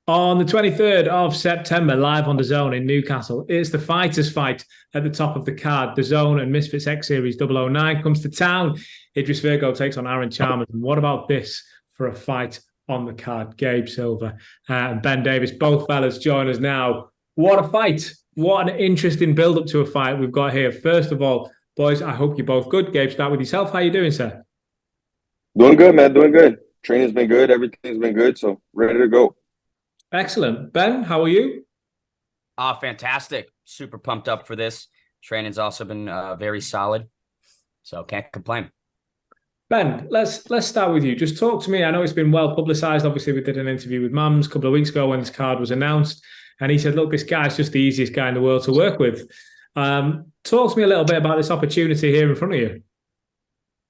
On the 23rd of September, live on the Zone in Newcastle, it's the fighters fight at the top of the card. The Zone and Misfits X Series 009 comes to town. Idris Virgo takes on Aaron Chalmers. And what about this for a fight on the card? Gabe Silva and Ben Davis, both fellas join us now. What a fight. What an interesting build-up to a fight we've got here. First of all, boys, I hope you're both good. Gabe, start with yourself. How are you doing, sir? Doing good, man. Doing good. Training's been good. Everything's been good. So ready to go. Excellent. Ben, how are you? Fantastic. Super pumped up for this. Training's also been very solid. So can't complain. Ben, let's start with you. Just talk to me. I know it's been well publicized. Obviously, we did an interview with Mams a couple of weeks ago when this card was announced. And he said, look, this guy's just the easiest guy in the world to work with. Talk to me a little bit about this opportunity here in front of you.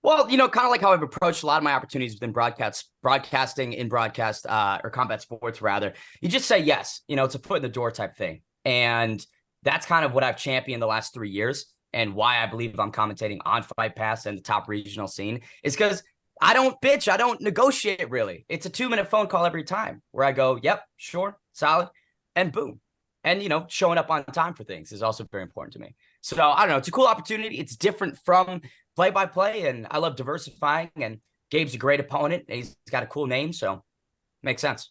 Well, kind of like how I've approached a lot of my opportunities within broadcasting in broadcast or combat sports, rather. You just say yes. It's a foot in the door type thing. And that's kind of what I've championed the last 3 years and why I believe I'm commentating on Fight Pass and the top regional scene is because I don't bitch. I don't negotiate, really. It's a 2-minute phone call every time where I go, yep, sure, solid, and boom. And, showing up on time for things is also very important to me. So, I don't know. It's a cool opportunity. It's different from play-by-play, and I love diversifying, and Gabe's a great opponent. He's got a cool name, so makes sense.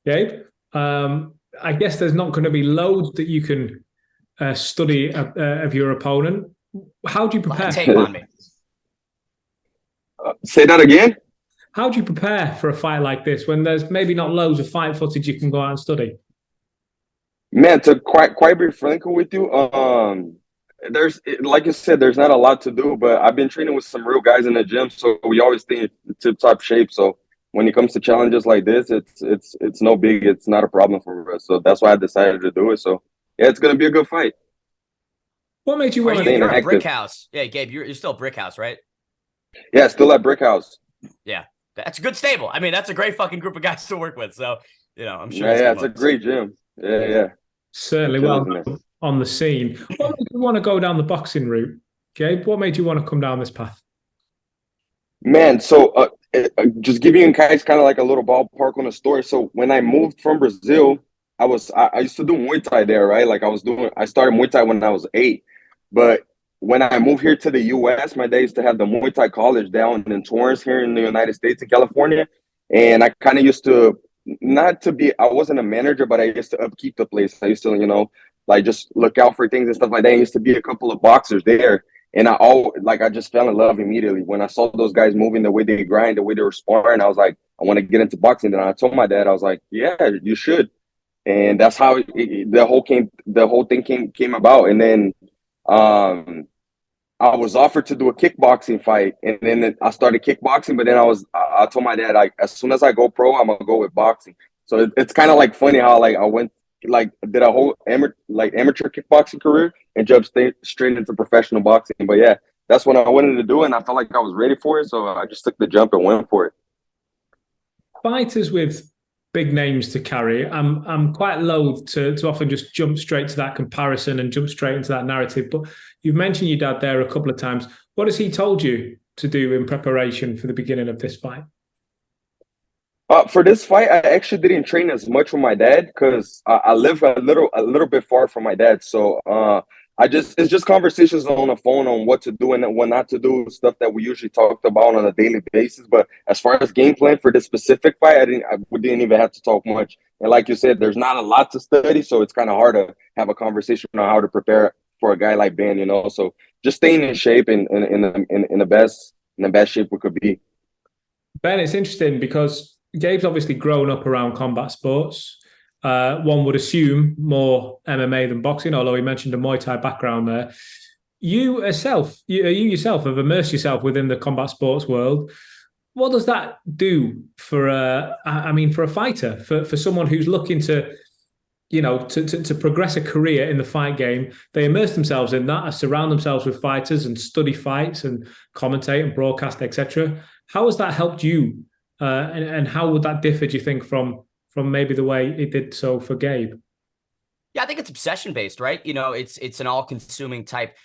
Gabe, I guess there's not going to be loads that you can study of your opponent. How do you prepare? Tape on me. Say that again? How do you prepare for a fight like this when there's maybe not loads of fight footage you can go out and study? Man, to quite be frank with you, there's, like you said, there's not a lot to do, but I've been training with some real guys in the gym, so we always stay in tip-top shape. So when it comes to challenges like this, it's no big, it's not a problem for us. So that's why I decided to do it. So yeah, it's gonna be a good fight. What made you want to? You're at Brick House. Yeah, Gabe, you're still Brick House, right? Yeah, still at Brick House. Yeah, that's a good stable. I mean, that's a great fucking group of guys to work with. So I'm sure. Yeah, it's a great gym. Yeah. Certainly well on the scene. What made you want to go down the boxing route, Gabe? What made you want to come down this path? Man, so just giving you guys kind of like a little ballpark on the story. So when I moved from Brazil, I used to do Muay Thai there, right? Like I started Muay Thai when I was 8. But when I moved here to the US, my dad used to have the Muay Thai college down in Torrance here in the United States in California. And I kind of used to I wasn't a manager, but I used to upkeep the place. I used to, like just look out for things and stuff like that. I used to be a couple of boxers there. And I just fell in love immediately when I saw those guys moving the way they grind, the way they were sparring. I was like, I want to get into boxing. Then I told my dad, I was like, yeah, you should. And that's how the whole thing came about. And then I was offered to do a kickboxing fight, and then I started kickboxing. But then I told my dad, like, as soon as I go pro, I'm gonna go with boxing. So it's kind of like funny how like I went did a whole amateur kickboxing career and jumped straight into professional boxing. But yeah, that's what I wanted to do, and I felt like I was ready for it, so I just took the jump and went for it. Fighters with big names to carry, I'm quite loath to often just jump straight to that comparison and jump straight into that narrative. But you've mentioned your dad there a couple of times. What has he told you to do in preparation for the beginning of this fight? For this fight, I actually didn't train as much with my dad because I live a little bit far from my dad. So it's just conversations on the phone on what to do and what not to do, stuff that we usually talked about on a daily basis. But as far as game plan for this specific fight, we didn't even have to talk much. And like you said, there's not a lot to study, so it's kind of hard to have a conversation on how to prepare for a guy like Ben. So just staying in shape and in the best shape we could be. Ben, it's interesting because Gabe's obviously grown up around combat sports. One would assume more MMA than boxing, although he mentioned a Muay Thai background there. You yourself have immersed yourself within the combat sports world. What does that do for a fighter, for someone who's looking to progress a career in the fight game? They immerse themselves in that, surround themselves with fighters and study fights and commentate and broadcast, etc. How has that helped you? And how would that differ, do you think, from maybe the way it did so for Gabe? Yeah, I think it's obsession based, right? It's an all-consuming type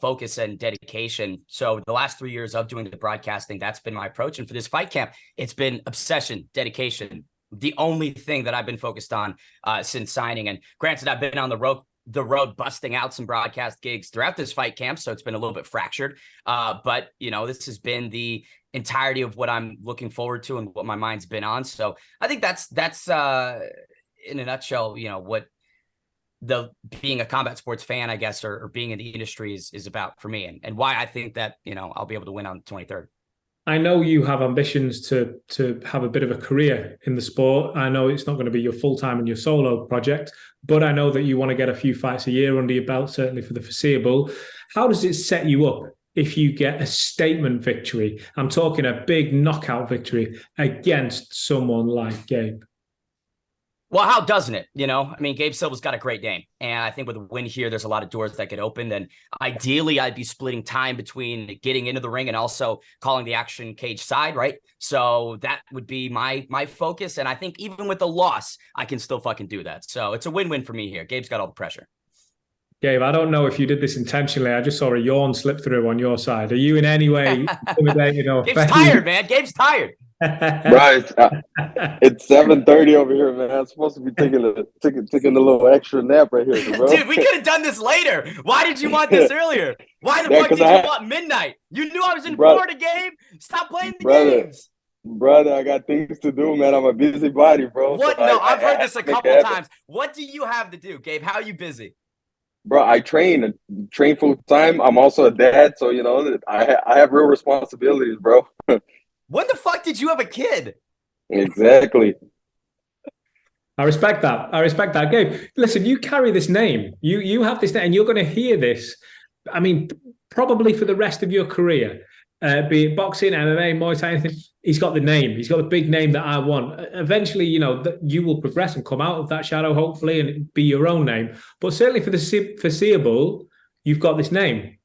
focus and dedication. So the last 3 years of doing the broadcasting, that's been my approach. And for this fight camp, it's been obsession, dedication, the only thing that I've been focused on since signing. And granted, I've been on the road busting out some broadcast gigs throughout this fight camp, so it's been a little bit fractured. But this has been the entirety of what I'm looking forward to and what my mind's been on. So I think that's in a nutshell, what the being a combat sports fan, I guess, or being in the industry is about for me, and why I think that I'll be able to win on the 23rd. I know you have ambitions to have a bit of a career in the sport. I know it's not going to be your full-time and your solo project, but I know that you want to get a few fights a year under your belt, certainly for the foreseeable. How does it set you up if you get a statement victory? I'm talking a big knockout victory against someone like Gabe. Well, how doesn't it? Gabe Silva's got a great name. And I think with a win here, there's a lot of doors that get opened. And ideally, I'd be splitting time between getting into the ring and also calling the action cage side, right? So that would be my focus. And I think even with the loss, I can still fucking do that. So it's a win-win for me here. Gabe's got all the pressure. Gabe, I don't know if you did this intentionally. I just saw a yawn slip through on your side. Are you in any way intimidated or Gabe's tired, man. Gabe's tired. Right, it's 7:30 over here, man. I'm supposed to be taking a little extra nap right here, bro. Dude, we could have done this later. Why did you want this earlier? Why the fuck did you want midnight? You knew I was in Florida, Gabe. Stop playing the games. Brother, I got things to do, man. I'm a busybody, bro. What? So No, I've heard this a couple times. What do you have to do, Gabe? How are you busy? Bro, I train full time. I'm also a dad, so I have real responsibilities, bro. When the fuck did you have a kid? Exactly. I respect that. Gabe, listen, you carry this name. You have this name, and you're going to hear this. I mean, probably for the rest of your career, be it boxing, MMA, Muay Thai, anything. He's got the name. He's got the big name that I want. Eventually, you will progress and come out of that shadow, hopefully, and be your own name. But certainly for the foreseeable, you've got this name.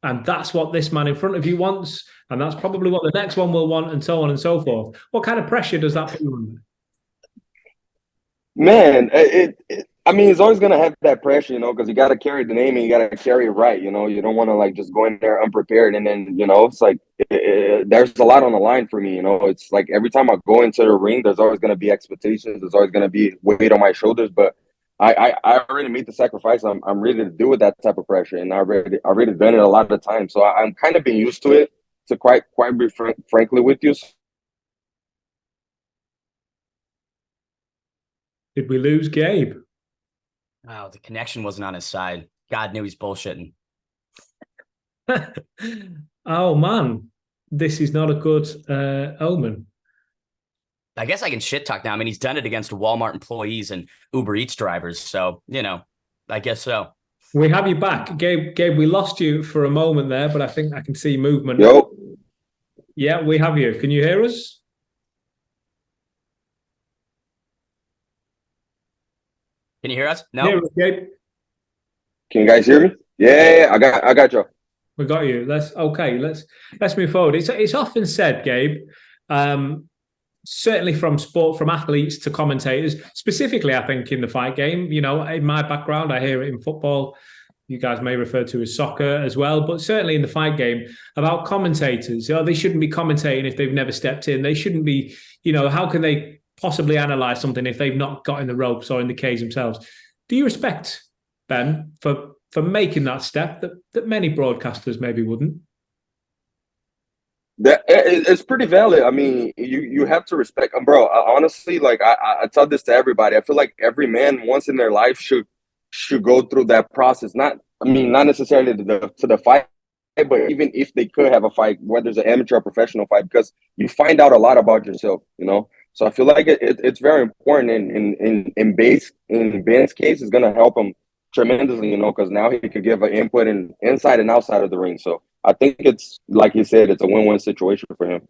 And that's what this man in front of you wants. And that's probably what the next one will want, and so on and so forth. What kind of pressure does that put you under? Man, it's always going to have that pressure, because you got to carry the name and you got to carry it right. You don't want to just go in there unprepared. And then, it's like there's a lot on the line for me. It's like every time I go into the ring, there's always going to be expectations. There's always going to be weight on my shoulders. But I already made the sacrifice. I'm ready to deal with that type of pressure. And I already done it a lot of the time. So I'm kind of being used to it, to quite be frankly with you. Did we lose Gabe? Oh, the connection wasn't on his side. God knew he's bullshitting. Oh, man. This is not a good omen. I guess I can shit talk now. I mean, he's done it against Walmart employees and Uber Eats drivers. So, I guess so. We have you back. Gabe, we lost you for a moment there, but I think I can see movement. Yo. Yeah, we have you. Can you hear us? Can you hear us? No. Hear us, Gabe? Can you guys hear me? Yeah, I got you. We got you. Let's move forward. It's often said, Gabe, certainly from athletes to commentators, specifically, I think in the fight game. In my background, I hear it in football. You guys may refer to as soccer as well, but certainly in the fight game, about commentators. They shouldn't be commentating if they've never stepped in. They shouldn't be. How can they possibly analyze something if they've not got in the ropes or in the cage themselves? Do you respect Ben for making that step that many broadcasters maybe wouldn't? That it's pretty valid. I mean, you have to respect, bro. Honestly, like I tell this to everybody. I feel like every man once in their life should go through that process. Not necessarily to the fight, but even if they could have a fight, whether it's an amateur or professional fight, because you find out a lot about yourself. So I feel like it's very important. In Ben's case, it's gonna help him tremendously. Because now he could give an input inside and outside of the ring. So I think it's, like you said, it's a win-win situation for him.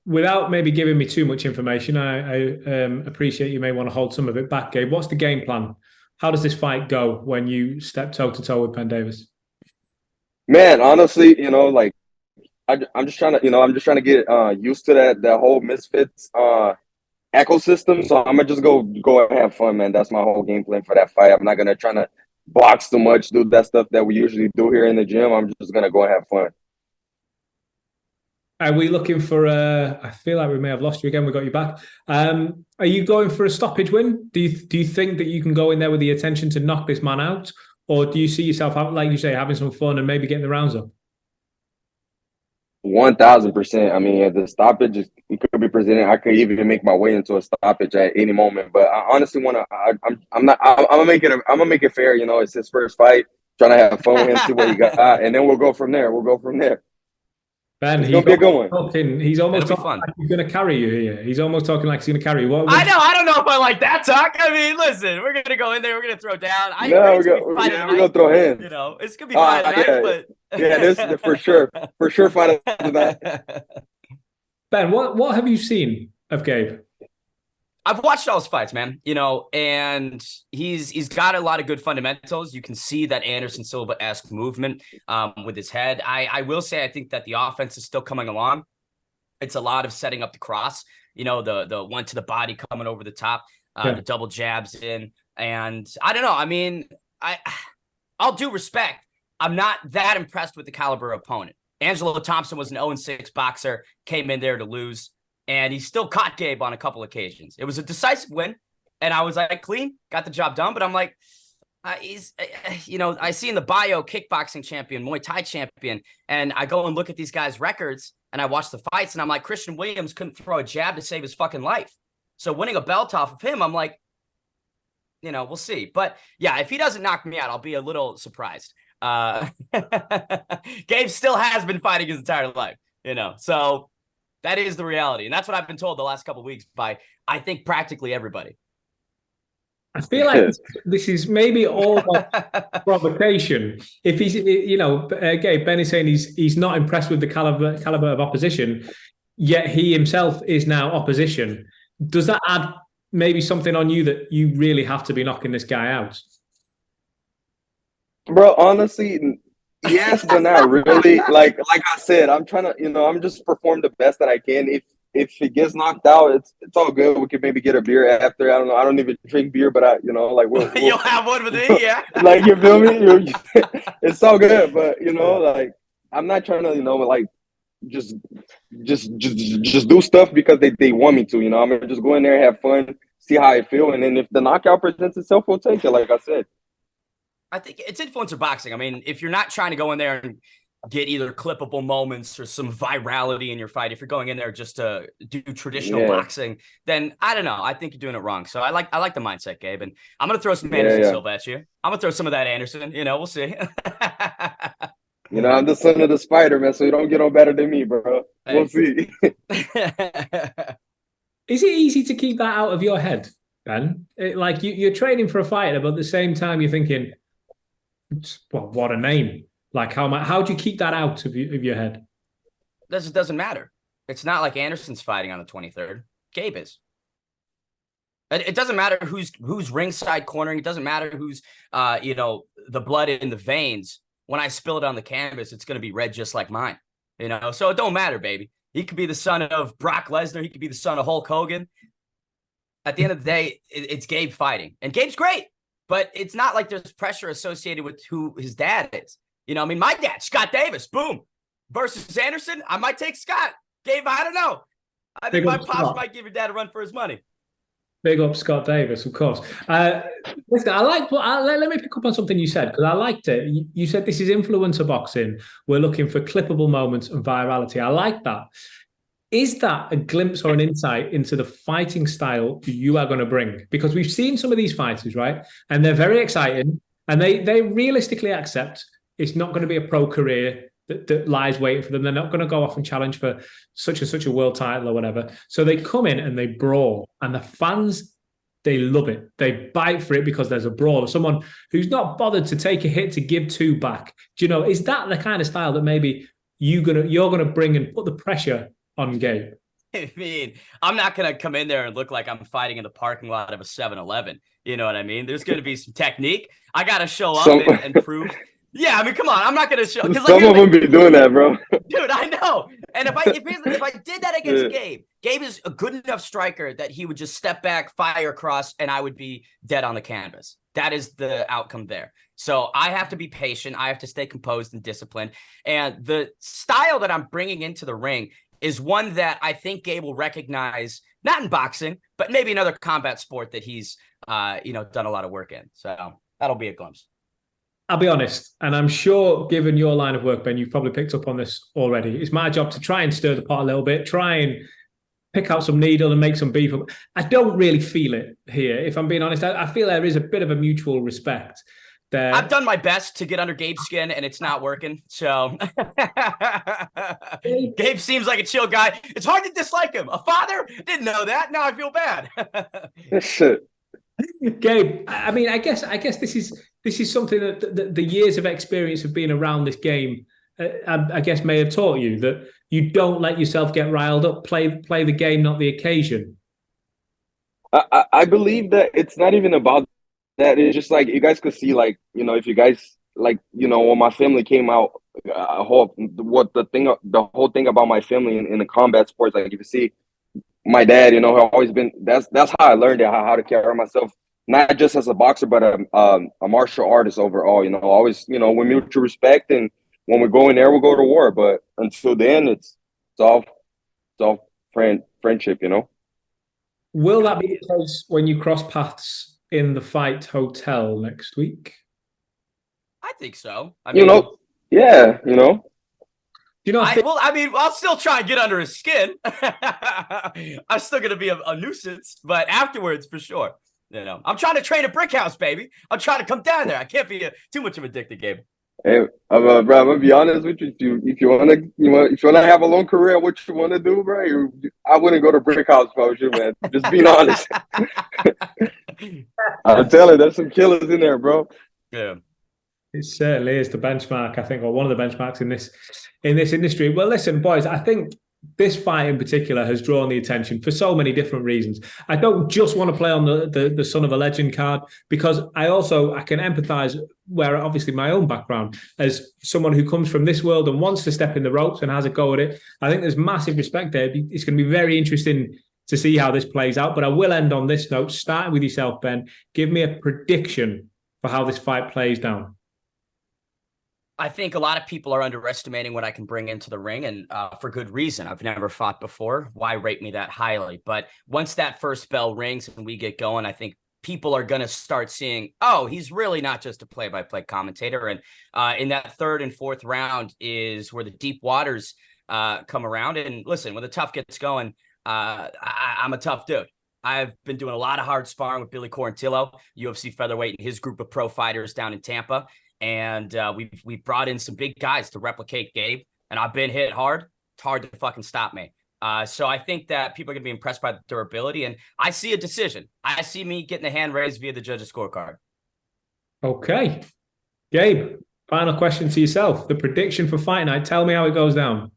Without maybe giving me too much information, I appreciate you may want to hold some of it back, Gabe. What's the game plan? How does this fight go when you step toe-to-toe with Ben Davis? Man, honestly, I'm just trying to get used to that whole Misfits ecosystem. So I'm gonna just go and have fun, man. That's my whole game plan for that fight. I'm not gonna try to box too much, do that stuff that we usually do here in the gym. I'm just gonna go and have fun. Are we looking for I feel like we may have lost you again. We got you back. Are you going for a stoppage win? Do you think that you can go in there with the intention to knock this man out? Or do you see yourself, like you say, having some fun and maybe getting the rounds up? 1000%. I mean, if the stoppage it could be presented, I could even make my way into a stoppage at any moment. But I honestly want to. I'm not. I'm gonna make it. I'm gonna make it fair. You know, it's his first fight. Trying to have fun with him, see what he got, and then we'll go from there. We'll go from there. Ben, It's gonna be a good one. He's almost It'll be talking fun. like he's going to carry you here. He's almost talking like he's going to carry you. What, I know. I don't know if I like that talk. I mean, listen, we're gonna go in there. We're gonna throw down. No, we're gonna throw hands. You know, it's gonna be fine tonight. Yeah, But yeah, this is for sure fight of the night. Ben, what have you seen of Gabe? I've watched all his fights, man, you know, and he's got a lot of good fundamentals. You can see that Anderson Silva-esque movement with his head. I will say I think that the offense is still coming along. It's a lot of setting up the cross, you know, the one to the body coming over the top, the double jabs in. And I don't know. I mean, I'll do respect. I'm not that impressed with the caliber opponent. Angelo Thompson was an 0-6 boxer, came in there to lose. And he still caught Gabe on a couple occasions. It was a decisive win. And I was like, clean, got the job done. But I'm like, he's, you know, I see in the bio kickboxing champion, Muay Thai champion. And I go and look at these guys' records and I watch the fights. And I'm like, Christian Williams couldn't throw a jab to save his fucking life. So winning a belt off of him, I'm like, you know, we'll see. But yeah, if he doesn't knock me out, I'll be a little surprised. Gabe still has been fighting his entire life, you know, so that is the reality. And that's what I've been told the last couple of weeks by, I think, practically everybody. I feel like this is maybe all about provocation. If he's, you know, Gabe, Ben is saying he's not impressed with the caliber of opposition, yet he himself is now opposition. Does that add maybe something on you that you really have to be knocking this guy out? Bro, honestly, yes, but not really. Like I said, I'm trying to, you know, I'm just perform the best that I can. If it gets knocked out, it's all good. We could maybe get a beer after. I don't know. I don't even drink beer, but we'll you'll have one with me, yeah. Like, you feel me? It's all good, but you know, like I'm not trying to, you know, like just do stuff because they want me to. You know, I'm gonna just go in there, have fun, see how I feel, and then if the knockout presents itself, we'll take it. Like I said. I think it's influencer boxing. I mean, if you're not trying to go in there and get either clippable moments or some virality in your fight, if you're going in there just to do traditional boxing, then I don't know. I think you're doing it wrong. So I like the mindset, Gabe. And I'm gonna throw some Anderson Silva at you. I'm gonna throw some of that Anderson. You know, we'll see. You know, I'm the son of the spider, man, so you don't get on better than me, bro. Hey. We'll see. Is it easy to keep that out of your head, Ben? Like you're training for a fighter, but at the same time you're thinking, well, what a name. Like, how do you keep that out of your head? It doesn't matter. It's not like Anderson's fighting on the 23rd. Gabe is. It doesn't matter who's ringside cornering. It doesn't matter who's, you know, the blood in the veins. When I spill it on the canvas, it's going to be red just like mine. You know, so it don't matter, baby. He could be the son of Brock Lesnar. He could be the son of Hulk Hogan. At the end of the day, it's Gabe fighting. And Gabe's great. But it's not like there's pressure associated with who his dad is. You know, I mean, my dad, Scott Davis, boom, versus Anderson. I might take Scott. Gabe, I don't know. I think my pops might give your dad a run for his money. Big up Scott Davis, of course. Listen, let me pick up on something you said, because I liked it. You said this is influencer boxing. We're looking for clippable moments and virality. I like that. Is that a glimpse or an insight into the fighting style you are going to bring? Because we've seen some of these fighters, right? And they're very exciting. And they realistically accept it's not going to be a pro career that lies waiting for them. They're not going to go off and challenge for such and such a world title or whatever. So they come in and they brawl. And the fans, they love it. They bite for it because there's a brawl. Someone who's not bothered to take a hit to give two back. Do you know, is that the kind of style that maybe you're gonna bring and put the pressure on Gabe? I mean, I'm not going to come in there and look like I'm fighting in the parking lot of a 7-Eleven. You know what I mean? There's going to be some technique. I got to show up and prove. Yeah, I mean, come on. I'm not going to show. Some of them be doing that, bro. Dude, I know. And if I did that against Gabe is a good enough striker that he would just step back, fire across, and I would be dead on the canvas. That is the outcome there. So I have to be patient. I have to stay composed and disciplined. And the style that I'm bringing into the ring is one that I think Gabe will recognize, not in boxing, but maybe another combat sport that he's, done a lot of work in. So that'll be a glimpse. I'll be honest, and I'm sure given your line of work, Ben, you've probably picked up on this already. It's my job to try and stir the pot a little bit, try and pick out some needle and make some beef. I don't really feel it here, if I'm being honest. I feel there is a bit of a mutual respect there. I've done my best to get under Gabe's skin, and it's not working. So Gabe seems like a chill guy. It's hard to dislike him. A father? Didn't know that. Now I feel bad. Gabe, I mean, I guess this is something that the years of experience of being around this game, I guess, may have taught you, that you don't let yourself get riled up. Play the game, not the occasion. I believe that it's not even about that. It's just like, you guys could see, like, if you guys, like, when my family came out, the whole thing about my family in the combat sports, like, if you see my dad, have always been, that's how I learned it, how to carry myself, not just as a boxer, but a martial artist overall. Always, with mutual respect, and when we go in there, we'll go to war. But until then, it's all friendship. Will that be the case when you cross paths in the Fight Hotel next week? I think so. I mean, yeah. I'll still try and get under his skin. I'm still going to be a nuisance, but afterwards, for sure. I'm trying to train a brick house, baby. I'm trying to come down there. I can't be too much of a dick to Gabe. Hey, bro, I'm gonna be honest with you. If you wanna have a long career, what you wanna do, bro? I wouldn't go to brick house if I was you, man. Just being honest. I'm telling you, there's some killers in there, bro. Yeah. It certainly is the benchmark, I think, or one of the benchmarks in this industry. Well, listen, boys, I think this fight in particular has drawn the attention for so many different reasons. I don't just want to play on the son of a legend card, because I can empathize, where obviously my own background as someone who comes from this world and wants to step in the ropes and has a go at it. I think there's massive respect there. It's going to be very interesting to see how this plays out. But I will end on this note, starting with yourself, Ben. Give me a prediction for how this fight plays down. I think a lot of people are underestimating what I can bring into the ring, and for good reason. I've never fought before. Why rate me that highly? But once that first bell rings and we get going, I think people are going to start seeing, oh, he's really not just a play-by-play commentator. And in that third and fourth round is where the deep waters come around. And listen, when the tough gets going, I'm a tough dude. I've been doing a lot of hard sparring with Billy Quarantillo, UFC featherweight, and his group of pro fighters down in Tampa. And we've brought in some big guys to replicate Gabe, and I've been hit hard. It's hard to fucking stop me. So I think that people are going to be impressed by the durability, and I see a decision. I see me getting the hand raised via the judges' scorecard. Okay. Gabe, final question to yourself. The prediction for fight night. Tell me how it goes down.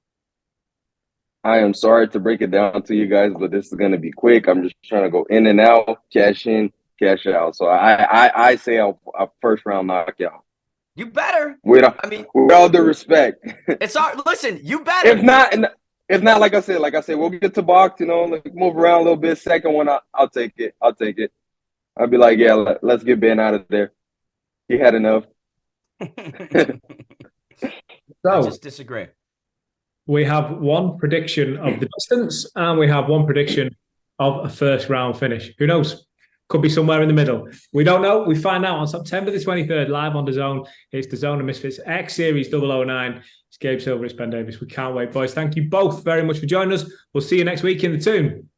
I am sorry to break it down to you guys, but this is going to be quick. I'm just trying to go in and out, cash in, cash out. So I say a first round knockout. You better. With all due respect. It's our listen. You better. If not, like I said, we'll get to box. Like move around a little bit. Second one, I'll take it. I'll be like, yeah, let's get Ben out of there. He had enough. I just disagree. We have one prediction of the distance, and we have one prediction of a first round finish. Who knows? Could be somewhere in the middle. We don't know. We find out on September the 23rd, live on DAZN. It's DAZN and Misfits X Series 009. It's Gabe Silva, it's Ben Davis. We can't wait, boys. Thank you both very much for joining us. We'll see you next week in the Toon.